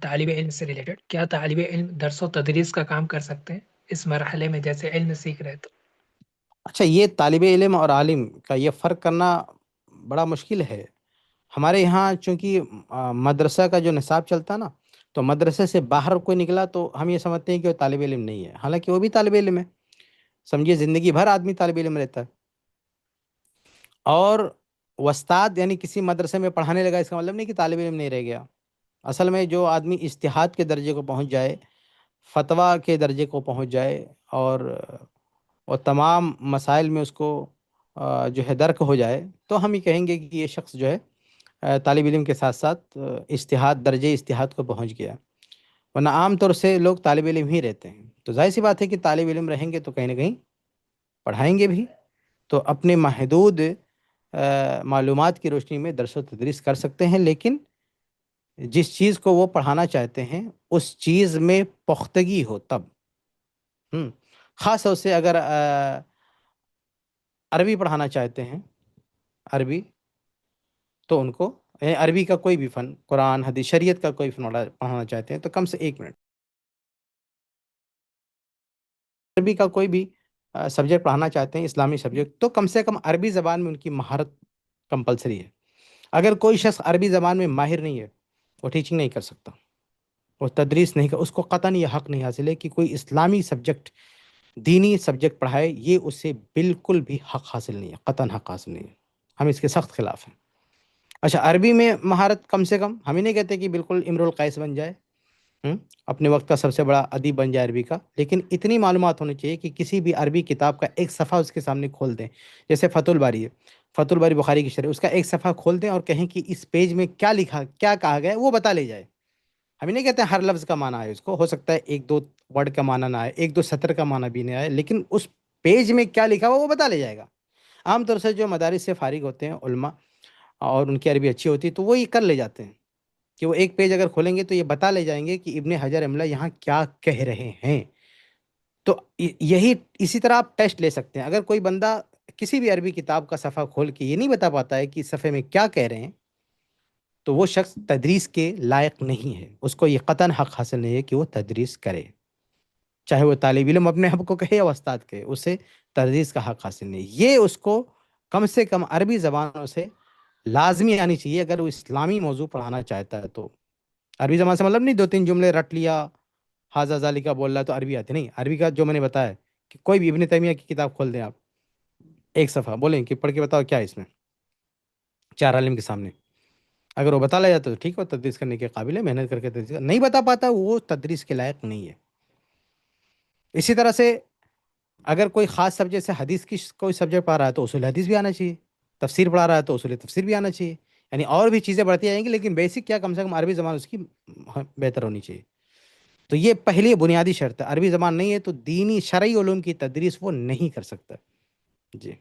طالب علم سے ریلیٹڈ، کیا طالب علم درس و تدریس کا کام کر سکتے ہیں اس مرحلے میں جیسے علم سیکھ رہے تو؟ اچھا، یہ طالب علم اور عالم کا یہ فرق کرنا بڑا مشکل ہے ہمارے یہاں، چونکہ مدرسہ کا جو نصاب چلتا نا، تو مدرسے سے باہر کوئی نکلا تو ہم یہ سمجھتے ہیں کہ وہ طالب علم نہیں ہے، حالانکہ وہ بھی طالب علم ہے۔ سمجھیے زندگی بھر آدمی طالب علم رہتا ہے، اور استاد یعنی کسی مدرسے میں پڑھانے لگا اس کا مطلب نہیں کہ طالب علم نہیں رہ گیا۔ اصل میں جو آدمی اجتہاد کے درجے کو پہنچ جائے، فتویٰ کے درجے کو پہنچ جائے، اور تمام مسائل میں اس کو جو ہے درک ہو جائے، تو ہم یہ کہیں گے کہ یہ شخص جو ہے طالب علم کے ساتھ ساتھ درجے اجتہاد کو پہنچ گیا۔ ورنہ عام طور سے لوگ طالب علم ہی رہتے ہیں، تو ظاہر سی بات ہے کہ طالب علم رہیں گے تو کہیں نہ کہیں پڑھائیں گے بھی، تو اپنے محدود معلومات کی روشنی میں درس و تدریس کر سکتے ہیں، لیکن جس چیز کو وہ پڑھانا چاہتے ہیں اس چیز میں پختگی ہو تب۔ خاص طور سے اگر عربی پڑھانا چاہتے ہیں، عربی، تو ان کو عربی کا کوئی بھی فن، قرآن، حدیث، شریعت کا کوئی فن پڑھانا چاہتے ہیں تو کم سے 1 منٹ، عربی کا کوئی بھی سبجیکٹ پڑھانا چاہتے ہیں، اسلامی سبجیکٹ، تو کم سے کم عربی زبان میں ان کی مہارت کمپلسری ہے۔ اگر کوئی شخص عربی زبان میں ماہر نہیں ہے، وہ ٹیچنگ نہیں کر سکتا، وہ تدریس نہیں کر، اس کو قطعاً یہ حق نہیں حاصل ہے کہ کوئی اسلامی سبجیکٹ، دینی سبجیکٹ پڑھائے، یہ اس سے بالکل بھی حق حاصل نہیں ہے، قطعاً حق حاصل نہیں ہے، ہم اس کے سخت خلاف ہیں۔ اچھا، عربی میں مہارت کم سے کم، ہم ہی نہیں کہتے کہ بالکل امر القیس بن جائے، اپنے وقت کا سب سے بڑا ادیب بن جائے عربی کا، لیکن اتنی معلومات ہونی چاہیے کہ کسی بھی عربی کتاب کا ایک صفحہ اس کے سامنے کھول دیں، جیسے فتح الباری ہے، فتح الباری بخاری کی شرح، اس کا ایک صفحہ کھول دیں اور کہیں کہ اس پیج میں کیا لکھا، کیا کہا گیا ہے، وہ بتا لے جائے۔ ہم ہی نہیں کہتے ہر لفظ کا معنی ہے، اس کو ہو سکتا ہے 1-2 ورڈ کا معنی نہ آئے، 1-2 سطر کا معنی بھی نہیں آئے، لیکن اس پیج میں کیا لکھا ہوا وہ بتا لے جائے گا۔ عام طور سے جو مدارس سے فارغ ہوتے ہیں علماء، اور ان کی عربی اچھی ہوتی ہے، تو وہ یہ کر لے جاتے ہیں کہ وہ ایک پیج اگر کھولیں گے تو یہ بتا لے جائیں گے کہ ابن حجر املا یہاں کیا کہہ رہے ہیں۔ تو یہی اسی طرح آپ ٹیسٹ لے سکتے ہیں، اگر کوئی بندہ کسی بھی عربی کتاب کا صفحہ کھول کے یہ نہیں بتا پاتا ہے کہ اس صفحے میں کیا کہہ رہے ہیں، تو وہ شخص تدریس کے لائق نہیں ہے، اس کو یہ قطعاً حق حاصل نہیں ہے کہ وہ تدریس کرے، چاہے وہ طالب علم اپنے آپ کو کہے یا استاد کہے، اسے تدریس کا حق حاصل نہیں۔ یہ اس کو کم سے کم عربی زبانوں سے لازمی آنی چاہیے اگر وہ اسلامی موضوع پڑھانا چاہتا ہے تو۔ عربی زبان سے مطلب نہیں 2-3 جملے رٹ لیا، حاذا ذالکا بول رہا ہے تو عربی آتی نہیں۔ عربی کا جو میں نے بتایا کہ کوئی بھی ابن تیمیہ کی کتاب کھول دیں آپ، ایک صفحہ بولیں کہ پڑھ کے بتاؤ کیا ہے اس میں، 4 عالم کے سامنے، اگر وہ بتا لے جاتا تو ٹھیک ہے، تدریس کرنے کے قابل ہے، محنت کر کے تدریس نہیں بتا پاتا وہ تدریس کے لائق نہیں ہے۔ اسی طرح سے اگر کوئی خاص سبجیکٹ سے حدیث کی کوئی سبجیکٹ پڑھا رہا ہے تو اصول حدیث بھی آنا چاہیے، تفسیر پڑھا رہا ہے تو اصول تفسیر بھی آنا چاہیے، یعنی اور بھی چیزیں بڑھتی جائیں گی، لیکن بیسک کیا، کم سے کم عربی زبان اس کی بہتر ہونی چاہیے۔ تو یہ پہلی بنیادی شرط ہے، عربی زبان نہیں ہے تو دینی شرعی علوم کی تدریس وہ نہیں کر سکتا۔ جی۔